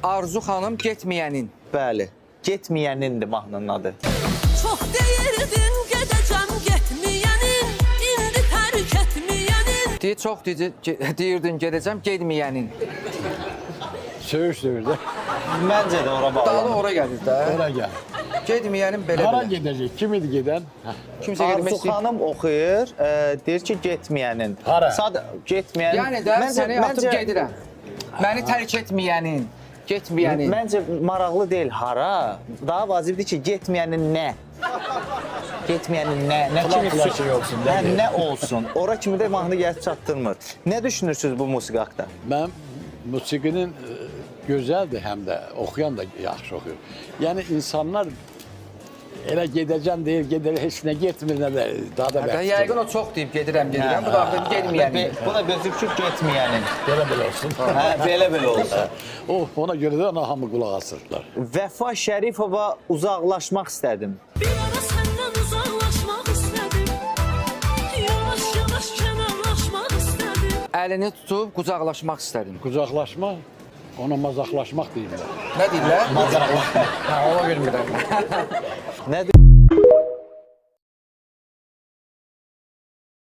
Arzu xanım getməyənin. Bəli. Getməyənindir mahnının adı. Çox deyirdin gedəcəm getməyənin, indi tərk etməyənin. Deyir, çox deyirdin gedəcəm getməyənin. Söyüş də. Məncə də ora Dalı bağlı. ora gəlir də. Ora gəl. Getməyənin belə Hara belə. gedəcək? Kim idi gedən? Kimsə gedmək Arzu istəyir. xanım oxuyur, deyir ki, getməyənin. Hara? Yəni Getməyənin. də səni atıb gedirəm. Məni tərk etməyənin, getməyənin. Məncə maraqlı deyil hara. Daha vacibdir ki, getməyənin nə? Getməyənin nə kimi Kulaq şey olsun, Hə, də. nə olsun? Ora kimi də mahnı gəlib çatdırmır. Nə düşünürsünüz bu musiqi haqqında? Mən musiqinin gözəldir həm də, oxuyan da yaxşı oxuyur. Yəni insanlar elə gedəcəm deyir, gedir, heç nə getmir, nə də daha da bəhs. Yəqin o çox deyib gedirəm. Bu da axı getməyənin. Bu da gözük ki, getməyənin. Belə olsun. Hə, belə olsun. Ona görə də ona hamı qulaq asırlar. Vəfa Şərifova uzaqlaşmaq istədim. Bir ara səndən uzaqlaşmaq istədim. Yavaş-yavaş kənarlaşmaq istədim. Əlini tutub qucaqlaşmaq istədim. Qucaqlaşma, ona mazaqlaşmaq deyirlər. Nə deyirlər? Mazaqlaşmaq. Hə, ona bilmirəm. Nə